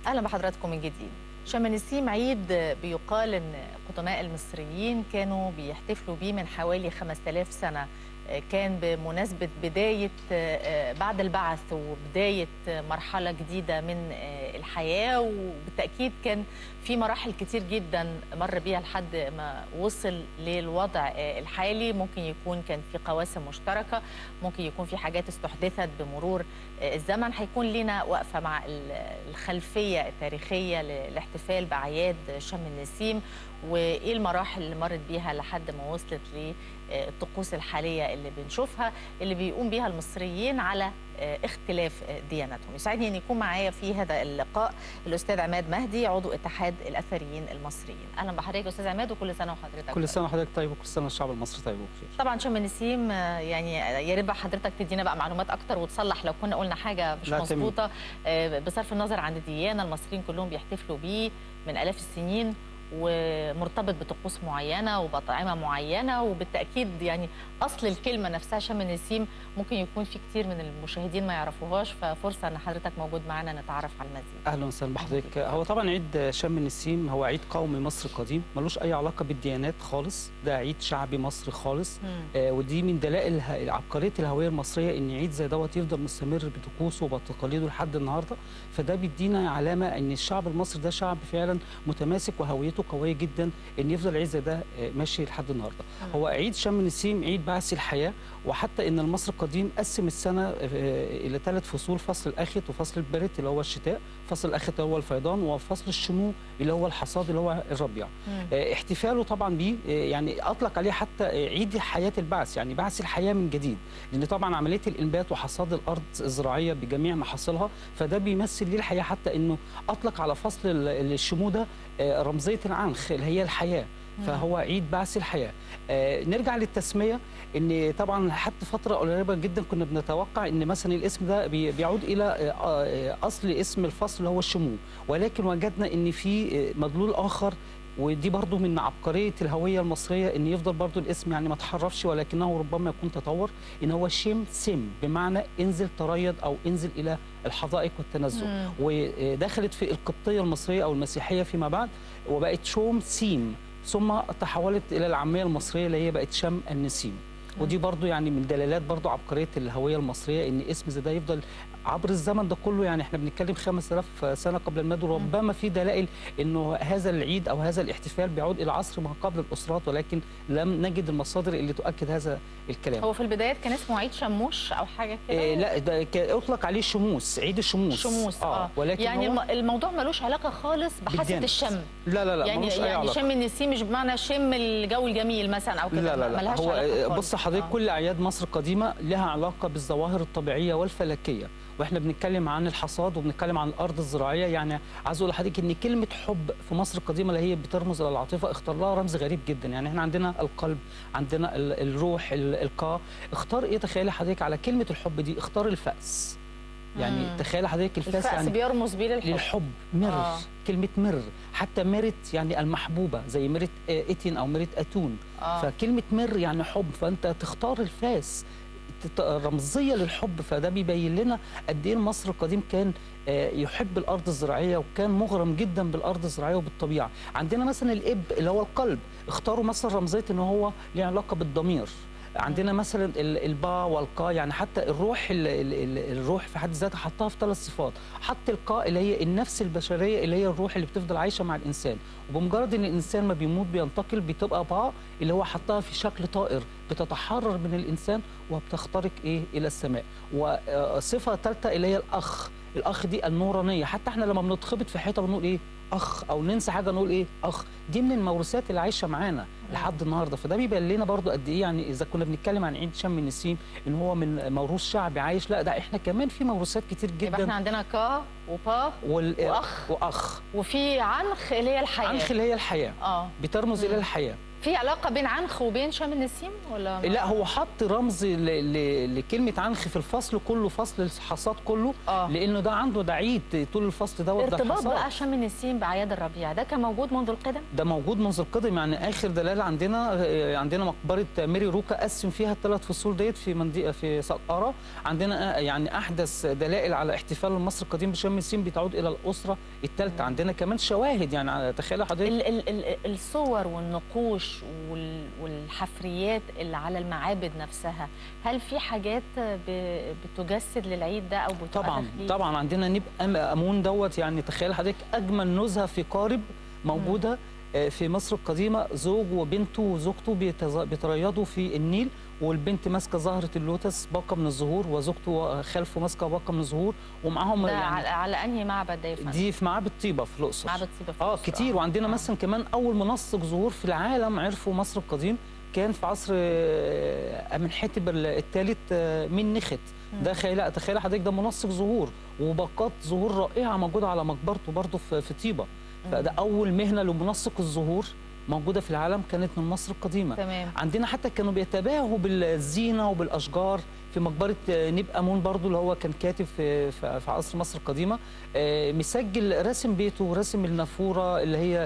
أهلا بحضراتكم من جديد. شم النسيم عيد بيقال إن قدماء المصريين كانوا بيحتفلوا بيه من حوالي 5000 سنة. كان بمناسبة بداية بعد البعث وبداية مرحلة جديدة من الحياة، وبالتأكيد كان في مراحل كتير جدا مر بيها لحد ما وصل للوضع الحالي. ممكن يكون كان في قواسم مشتركة، ممكن يكون في حاجات استحدثت بمرور الزمن. هيكون لنا وقفة مع الخلفية التاريخية للاحتفال بأعياد شم النسيم، وإيه المراحل اللي مرت بيها لحد ما وصلت للطقوس الحالية اللي بنشوفها اللي بيقوم بيها المصريين على اختلاف دياناتهم. يسعدني أن يكون معايا في هذا اللقاء الأستاذ عماد مهدي، عضو اتحاد الأثريين المصريين. أهلا بحضرتك أستاذ عماد، وكل سنة وحضرتك كل سنة وحضرتك طيب، وكل سنة الشعب المصري طيب وبخير. طبعا شم النسيم يعني يا ريت حضرتك تدينا بقى معلومات أكتر وتصلح لو كنا قلنا حاجة مش مظبوطة. بصرف النظر عن الديانة، المصريين كلهم بيحتفلوا بيه من آلاف السنين، ومرتبط بطقوس معينه وبأطعمه معينه، وبالتاكيد يعني اصل الكلمه نفسها شم النسيم ممكن يكون في كتير من المشاهدين ما يعرفوهاش، ففرصه ان حضرتك موجود معنا نتعرف على المزيد. اهلا وسهلا بحضرتك. هو طبعا عيد شم النسيم هو عيد قومي مصري قديم، ملوش اي علاقه بالديانات خالص، ده عيد شعبي مصري خالص. ودي من دلائل عبقريه الهويه المصريه ان عيد زي دوت يفضل مستمر بطقوسه وبتقاليده لحد النهارده. فده بيدينا علامه ان الشعب المصري ده شعب فعلا متماسك وهويته قويه جدا، ان يفضل عيد زي ده ماشي لحد النهارده. هو عيد شم النسيم عيد بعث الحياه، وحتى ان المصري القديم قسم السنه الى 3 فصول: فصل الاخت وفصل البرد اللي هو الشتاء، فصل الاخت اللي هو الفيضان، وفصل الشمو اللي هو الحصاد اللي هو الربيع. احتفاله طبعا بيه يعني اطلق عليه حتى عيد حياه البعث، يعني بعث الحياه من جديد، لان طبعا عمليه الانبات وحصاد الارض الزراعيه بجميع محاصيلها، فده بيمثل ليه الحياه، حتى انه اطلق على فصل الشمو ده رمزيه العنخ اللي هي الحياه، فهو عيد بعث الحياه. نرجع للتسميه، ان طبعا حتى فتره قريبه جدا كنا بنتوقع ان مثلا الاسم ده بيعود الى اصل اسم الفصل اللي هو الشمو، ولكن وجدنا ان في مدلول اخر، ودي برضو من عبقريه الهويه المصريه، ان يفضل برضو الاسم يعني ما تحرفش، ولكنه ربما يكون تطور، ان هو شم سم، بمعنى انزل تريض او انزل الى الحدائق والتنزه. ودخلت في القبطيه المصريه او المسيحيه فيما بعد، وبقت شوم سيم، ثم تحولت الى العاميه المصريه اللي هي بقت شم النسيم. ودي برضو يعني من دلالات برضو عبقريه الهويه المصريه، ان اسم زي ده يفضل عبر الزمن ده كله. يعني احنا بنتكلم 5000 سنه قبل الميلاد، وربما في دلائل انه هذا العيد او هذا الاحتفال بيعود الى عصر ما قبل الاسرات، ولكن لم نجد المصادر اللي تؤكد هذا الكلام. هو في البدايات كان اسمه عيد شموش او حاجه كده؟ لا، ده اطلق عليه شموس، عيد الشموس. شموس ولكن يعني الموضوع ملوش علاقه خالص بحاسه الشم. لا يعني ملوش أي علاقة. شم النسيم مش بمعنى شم الجو الجميل مثلا او كده، لا ملهاش هو علاقه خالص. بص حضرتك، كل اعياد مصر القديمه لها علاقه بالظواهر الطبيعيه والفلكيه، واحنا بنتكلم عن الحصاد وبنتكلم عن الارض الزراعيه. يعني عايز اقول لحضرتك ان كلمه حب في مصر القديمه اللي هي بترمز الى العاطفه، اختار لها رمز غريب جدا. يعني احنا عندنا القلب، عندنا الروح، القاء. اختار ايه؟ تخيلي حضرتك على كلمه الحب دي، اختار الفأس. يعني تخيلي حضرتك الفأس يعني بيرمز بيه للحب. مر، كلمه مر، حتى مرت يعني المحبوبه، زي مرت اتين او مرت اتون. فكلمه مر يعني حب، فانت تختار الفاس رمزيه للحب. فده بيبين لنا قد ايه مصر القديم كان يحب الارض الزراعيه، وكان مغرم جدا بالارض الزراعيه وبالطبيعه. عندنا مثلا الاب اللي هو القلب، اختاروا مثلا رمزيه ان هو له علاقه بالضمير. عندنا مثلا البا والقا، يعني حتى الروح الروح في حد ذاتها حطها في 3 صفات. حط القاء اللي هي النفس البشريه، اللي هي الروح اللي بتفضل عايشه مع الانسان، وبمجرد ان الانسان ما بيموت بينتقل، بتبقى با اللي هو حطها في شكل طائر بتتحرر من الانسان وبتخترق الى السماء. وصفه ثالثه اللي هي الاخ. الاخ دي النورانيه، حتى احنا لما بنتخبط في حيطه بنقول اخ، او ننسى حاجه نقول اخ. دي من الموروثات اللي عايشه معانا لحد النهارده. فده بيبين لنا برضو قد ايه، يعني اذا كنا بنتكلم عن عيد شم النسيم ان هو من موروث شعبي عايش، لا ده احنا كمان في موروثات كتير جدا. يبقى احنا عندنا كا وبا واخ واخ، وفي عنخ اللي هي الحياه. عنخ اللي هي الحياه، بترمز الى الحياه. في علاقه بين عنخ وبين شم النسيم ولا لا، هو حط رمز لكلمه عنخ في الفصل كله، فصل الحصاد كله، لانه ده عنده ده عيد طول الفصل دوت. ارتباط بقى شم النسيم باعياد الربيع ده كان موجود منذ القدم؟ ده موجود منذ القدم، يعني اخر دلاله عندنا مقبره ميري روكا قسم فيها الثلاث فصول ديت في سقاره. عندنا يعني احدث دلائل على احتفال مصر القديم بشم النسيم بتعود الى الاسره الثالثه. عندنا كمان شواهد، يعني تخيل حضرتك الصور والنقوش والحفريات اللي على المعابد نفسها، هل في حاجات بتجسد للعيد ده او طبعا طبعا عندنا نبقى امون دوت، يعني تخيل حضرتك اجمل نزهه في قارب موجوده في مصر القديمه، زوج وبنته وزوجته بيتريضوا في النيل، والبنت ماسكه زهره اللوتس باقه من الزهور، وزوجته خلفه ماسكه باقه من الزهور، ومعاهم ده يعني على انهي معبد ده يا فندم؟ دي في معبد طيبه في الاقصر. معبد طيبه في الاقصر كتير. وعندنا مثلا كمان اول منسق زهور في العالم عرفوا مصر القديم كان في عصر امنحتب الثالث من نخت. ده تخيل حضرتك ده منسق زهور وباقات زهور رائعه موجوده على مقبرته برضه في طيبه. فده اول مهنه لمنسق الزهور موجوده في العالم كانت من مصر القديمه. تمام. عندنا حتى كانوا بيتباهوا بالزينه وبالاشجار في مقبره نبقى امون برضو، اللي هو كان كاتب في عصر مصر القديمه، مسجل رسم بيته ورسم النافوره اللي هي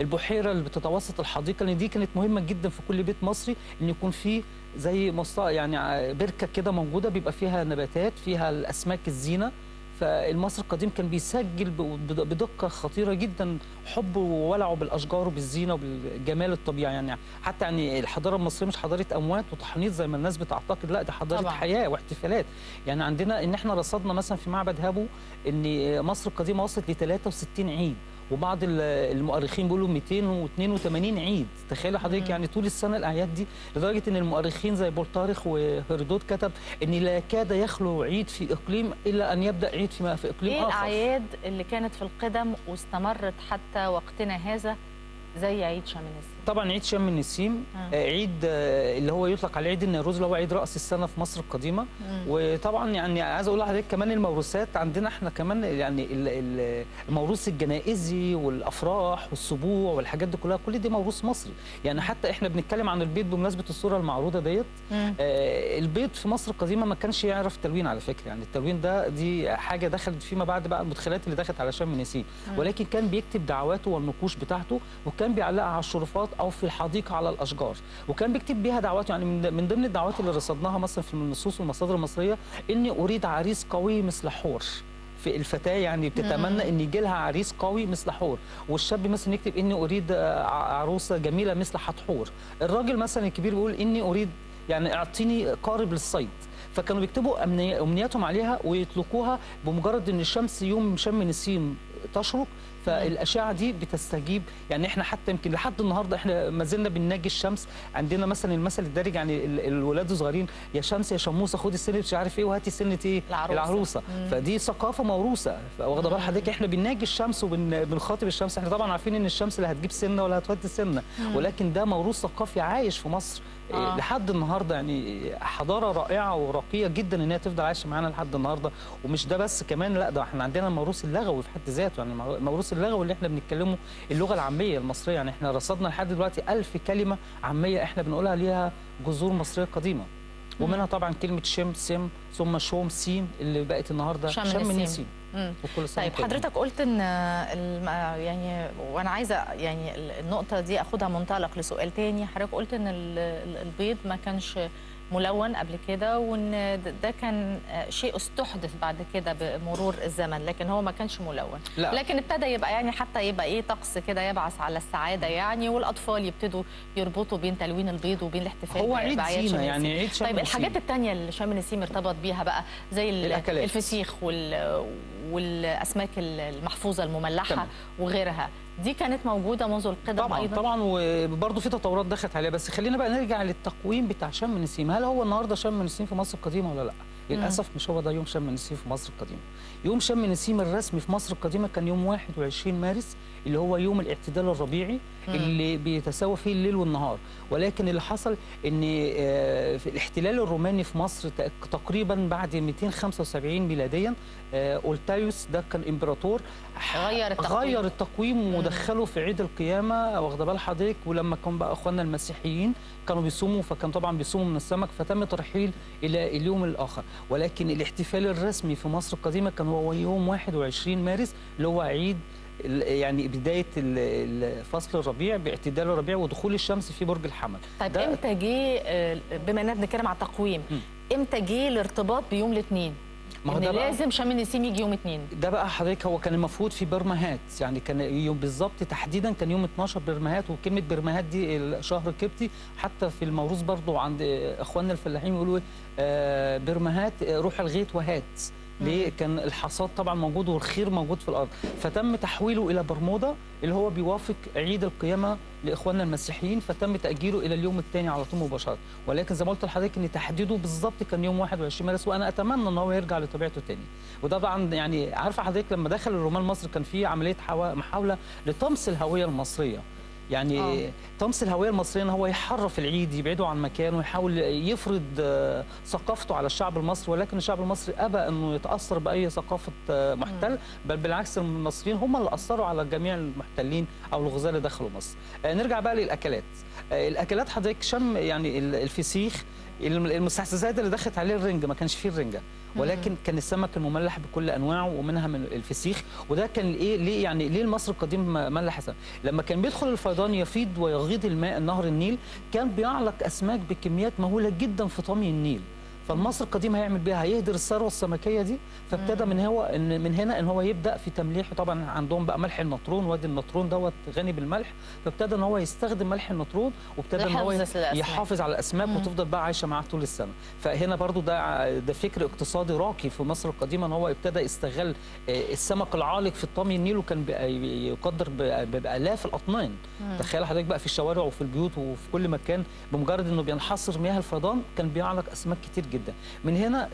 البحيره اللي بتتوسط الحديقه، لان دي كانت مهمه جدا في كل بيت مصري ان يكون فيه زي يعني بركه كده موجوده بيبقى فيها نباتات فيها الاسماك الزينه. فالمصري القديم كان بيسجل بدقه خطيره جدا حبه وولعه بالاشجار وبالزينه وبالجمال الطبيعي. يعني حتى يعني الحضاره المصريه مش حضاره اموات وتحنيط زي ما الناس بتعتقد، لا دي حضاره طبعا حياه واحتفالات. يعني عندنا ان احنا رصدنا مثلا في معبد هابو ان مصر القديمه وصلت ل 63 عيد، وبعض المؤرخين بيقولوا 282 عيد. تخيل حضرتك يعني طول السنه الاعياد دي، لدرجه ان المؤرخين زي بولتارخ وهيرودوت كتب ان لا كاد يخلو عيد في اقليم الا ان يبدا عيد في اقليم ايه اخر. الاعياد اللي كانت في القدم واستمرت حتى وقتنا هذا زي عيد شم النسيم؟ طبعا عيد شم النسيم عيد اللي هو يطلق على عيد النيروز، اللي هو عيد راس السنه في مصر القديمه. وطبعا يعني عايز اقول لحضرتك كمان الموروثات عندنا احنا كمان، يعني الموروث الجنائزي والافراح والسبوع والحاجات دي كلها، كل دي موروث مصري. يعني حتى احنا بنتكلم عن البيض بمناسبه الصوره المعروضه ديت. البيض في مصر القديمه ما كانش يعرف تلوين على فكره، يعني التلوين دي حاجه دخلت فيما بعد بقى المدخلات اللي دخلت على شم النسيم، ولكن كان بيكتب دعواته والنقوش بتاعته، وكان بيعلقها على الشرفات او في الحديقه على الاشجار، وكان بيكتب بيها دعواته. يعني من ضمن الدعوات اللي رصدناها مثلا في النصوص والمصادر المصريه اني اريد عريس قوي مثل حور. في الفتاه يعني بتتمنى ان يجي لها عريس قوي مثل حور، والشاب مثلا يكتب اني اريد عروسه جميله مثل حتحور. الراجل مثلا الكبير بيقول اني اريد يعني اعطيني قارب للصيد. فكانوا بيكتبوا امنياتهم عليها ويطلقوها بمجرد ان الشمس يوم شم النسيم تشرق، فالاشعه دي بتستجيب. يعني احنا حتى يمكن لحد النهارده احنا ما زلنا بنناجي الشمس. عندنا مثلا المثل الدارج، يعني الولاد الصغيرين يا شمس يا شموسه خدي سنه مش عارف ايه وهاتي سنه ايه العروسه. فدي ثقافه موروثه، واخده بال حضرتك احنا بنناجي الشمس وبنخاطب الشمس. احنا طبعا عارفين ان الشمس لا هتجيب سنه ولا هتودي سنه، ولكن ده موروث ثقافي عايش في مصر لحد النهارده. يعني حضاره رائعه وراقيه جدا ان هي تفضل عايشه معانا لحد النهارده. ومش ده بس كمان، لا ده احنا عندنا الموروث اللغوي في حد ذاته. يعني الموروث اللغوي اللي احنا بنتكلمه اللغه العاميه المصريه، يعني احنا رصدنا لحد دلوقتي 1000 كلمه عاميه احنا بنقولها ليها جذور مصريه قديمه، ومنها طبعا كلمه شم سم ثم شوم سيم اللي بقت النهارده شم النسيم. وكل سنه. طيب حضرتك قلت ان يعني وانا عايزه يعني النقطه دي اخدها منطلق لسؤال تاني. حضرتك قلت ان البيض ما كانش ملون قبل كده، وان ده كان شيء استحدث بعد كده بمرور الزمن، لكن هو ما كانش ملون. لا. لكن ابتدى يبقى يعني حتى يبقى ايه طقس كده يبعث على السعاده يعني، والاطفال يبتدوا يربطوا بين تلوين البيض وبين الاحتفال هو عيد زينه يعني عيد شم طيب الحاجات الثانيه اللي شم النسيم ارتبط بيها بقى زي الفسيخ والاسماك المحفوظه المملحه تمام. وغيرها، دي كانت موجوده منذ القدم طبعا ايضا. طبعا، وبرضه في تطورات دخلت عليها. بس خلينا بقى نرجع للتقويم بتاع شم النسيم. هل هو النهارده شم النسيم في مصر القديمه ولا لا؟ للاسف مش هو ده يوم شم النسيم في مصر القديمه. يوم شم النسيم الرسمي في مصر القديمه كان يوم 21 مارس اللي هو يوم الاعتدال الربيعي اللي بيتساوى فيه الليل والنهار. ولكن اللي حصل ان في الاحتلال الروماني في مصر تقريبا بعد 275 ميلاديا، اولتايوس ده كان امبراطور غير التقويم ودخله في عيد القيامه، واخده بال حضرتك. ولما كان بقى اخواننا المسيحيين كانوا بيصوموا، فكان طبعا بيصوموا من السمك، فتم ترحيل الى اليوم الاخر. ولكن الاحتفال الرسمي في مصر القديمه كان هو يوم 21 مارس اللي هو عيد يعني بدايه فصل الربيع باعتدال الربيع ودخول الشمس في برج الحمل. طيب امتى جه، بما اننا بنتكلم على التقويم، امتى جه الارتباط بيوم الاثنين؟ ما هو لازم شم النسيم يجي يوم اثنين. ده بقى حضرتك هو كان المفروض في برمهات، يعني كان يوم بالظبط تحديدا كان يوم 12 برمهات، وكلمه برمهات دي الشهر القبطي. حتى في الموروث برضو عند اخواننا الفلاحين يقولوا برمهات روح الغيط وهات. ليه؟ كان الحصاد طبعا موجود والخير موجود في الارض، فتم تحويله الى برمودا اللي هو بيوافق عيد القيامه لاخواننا المسيحيين، فتم تاجيله الى اليوم الثاني على طول مباشره. ولكن زي ما قلت لحضرتك ان تحديده بالظبط كان يوم 21 مارس، وانا اتمنى ان هو يرجع لطبيعته ثاني. وده طبعا يعني عارفه حضرتك لما دخل الرومان مصر كان في عمليه محاوله لطمس الهويه المصريه. يعني طمس الهويه المصريه ان هو يحرف العيد، يبعده عن مكانه، ويحاول يفرض ثقافته على الشعب المصري. ولكن الشعب المصري ابى انه يتاثر باي ثقافه محتل، بل بالعكس المصريين هم اللي اثروا على جميع المحتلين او الغزاة اللي دخلوا مصر. نرجع بقى للاكلات. الاكلات حضرتك شم يعني الفسيخ، المستحدثات اللي دخلت عليه الرنجه، ما كانش فيه الرنجه، ولكن كان السمك المملح بكل انواعه ومنها من الفسيخ. وده كان ليه يعني ليه المصري القديم ملح سمك؟ لما كان بيدخل الفيضان يفيض ويغيض الماء نهر النيل، كان بيعلق اسماك بكميات مهوله جدا في طمي النيل. فالمصري القديم هيعمل بيها، هيهدر الثروه السمكيه دي. فابتدى من هنا ان هو يبدا في تمليح. طبعا عندهم بقى ملح النطرون، وادي النطرون دوت غني بالملح، فابتدى ان هو يستخدم ملح النطرون، وابتدى ان هو يحافظ على الاسماك وتفضل بقى عايشه معاه طول السنه. فهنا برضو ده فكر اقتصادي راقي في مصر القديمه، ان هو ابتدى يستغل السمك العالق في الطمي النيل، وكان يقدر بالاف الاطنان. تخيل حضرتك بقى في الشوارع وفي البيوت وفي كل مكان، بمجرد انه بينحصر مياه الفيضان كان بيعلق اسماك كتير جدا. من هنا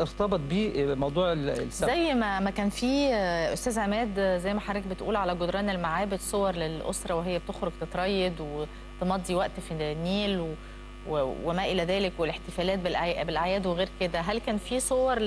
ارتبط بيه موضوع السمك. زي ما كان في استاذ عماد، زي ما حضرتك بتقول، على جدران المعابد صور للاسره وهي بتخرج تتريض وتمضي وقت في النيل وما الى ذلك، والاحتفالات بالاعياد وغير كده. هل كان في صور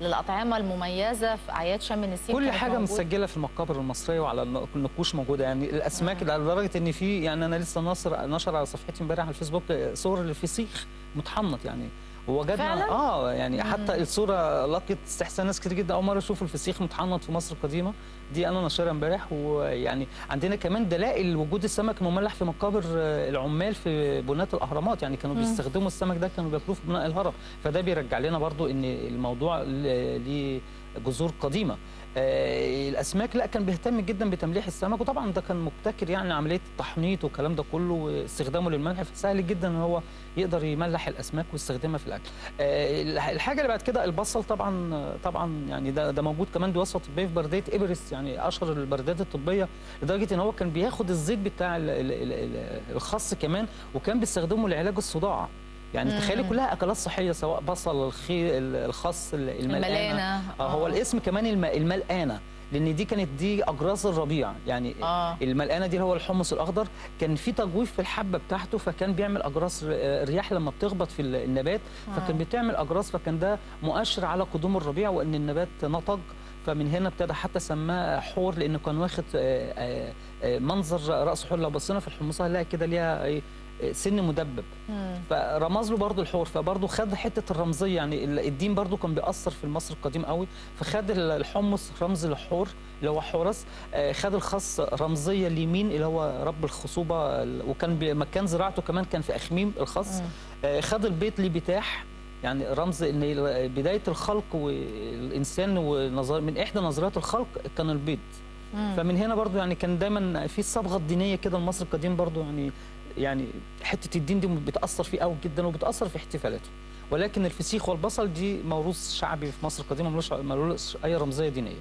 للاطعمه المميزه في اعياد شم النسيم؟ كل حاجه مسجله في المقابر المصريه وعلى النقوش موجوده. يعني الاسماك لدرجه ان في، يعني انا لسه نشر على صفحتي امبارح على الفيسبوك صور للفسيخ متحنط. يعني وجدنا يعني حتى الصوره لقت استحسان ناس كتير جدا. اول مره اشوف الفسيخ متحنط في مصر القديمه، دي انا نشرها امبارح. ويعني عندنا كمان دلائل وجود السمك المملح في مقابر العمال في بناة الاهرامات. يعني كانوا بيستخدموا السمك ده، كانوا بياكلوه في بناء الهرم. فده بيرجع لنا برضو ان الموضوع ليه جذور قديمه. الاسماك لا، كان بيهتم جدا بتمليح السمك، وطبعا ده كان مبتكر يعني عمليه التحنيط والكلام ده كله واستخدامه للملح، فسهل جدا ان هو يقدر يملح الاسماك ويستخدمها في الاكل. الحاجه اللي بعد كده البصل. طبعا يعني ده موجود كمان بوصفه طبيه في برديه ايفرست، يعني اشهر البردات الطبيه، لدرجه ان هو كان بياخد الزيت بتاع الخس كمان، وكان بيستخدمه لعلاج الصداع. يعني تخيلي كلها اكلات صحيه، سواء بصل، الخس، الملقانه. هو الاسم كمان الملقانه، لان دي كانت اجراس الربيع. يعني الملقانه دي هو الحمص الاخضر، كان في تجويف في الحبه بتاعته، فكان بيعمل اجراس. الرياح لما بتخبط في النبات فكان بتعمل اجراس، فكان ده مؤشر على قدوم الربيع وان النبات نضج. فمن هنا ابتدى حتى سماه حور، لانه كان واخد منظر راس حور. لو بصينا في الحمصه هنلاقي كده ليها سن مدبب، فرمز له برضه الحور. فبرضه خد حته الرمزيه، يعني الدين برضه كان بيأثر في المصري القديم قوي، فخد الحمص رمز للحور اللي هو حورس، خد الخس رمزيه اليمين اللي هو رب الخصوبه، وكان مكان زراعته كمان كان في اخميم الخس. خد البيت لبتاح، يعني رمز ان بدايه الخلق والانسان، من احدى نظريات الخلق كان البيض. فمن هنا برضه يعني كان دايما في الصبغه الدينيه كده المصري القديم برضه، يعني حته الدين دي بتاثر فيه قوي جدا وبتاثر في احتفالاته. ولكن الفسيخ والبصل دي موروث شعبي في مصر القديمه، ملوش اي رمزيه دينيه.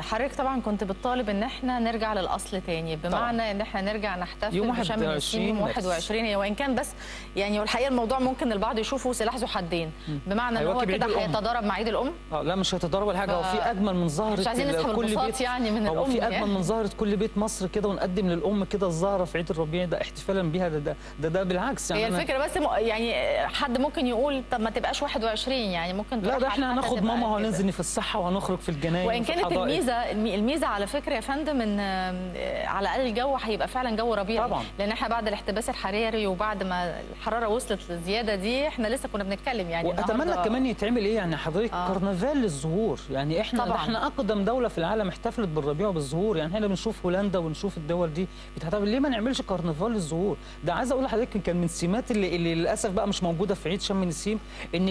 حضرتك طبعا كنت بتطالب ان احنا نرجع للاصل تاني، بمعنى طبعا ان احنا نرجع نحتفل بشم النسيم يوم 21. هي وان كان بس يعني والحقيقه الموضوع ممكن البعض يشوفه سلاح ذو حدين، بمعنى ان هو كده هيتضارب مع عيد الام. لا مش هيتضارب ولا حاجه. هو في اجمل من زهره مش عايزين نسحب البساط يعني من الام. هو في اجمل يعني من زهره كل بيت مصر كده، ونقدم للام كده الزهره في عيد الربيع ده احتفالا بيها. ده بالعكس يعني. هي الفكره بس يعني حد ممكن يقول طب ما تبقاش 21 يعني ممكن. لا ده احنا هناخد ماما وهننزل في الصحه وهنخرج في الجناين. وان كانت الميزه على فكره يا فندم ان على الاقل الجو هيبقى فعلا جو ربيعي طبعا. لان احنا بعد الاحتباس الحراري وبعد ما الحراره وصلت للزياده دي احنا لسه كنا بنتكلم يعني. واتمنى كمان يتعمل ايه يعني حضرتك كرنفال للزهور. يعني احنا اقدم دوله في العالم احتفلت بالربيع وبالزهور. يعني احنا بنشوف هولندا ونشوف الدول دي بتحتفل، ليه ما نعملش كرنفال للزهور؟ ده عايز اقول لحضرتك كان من سمات اللي للاسف بقى مش موجوده في عيد شم النسيم ان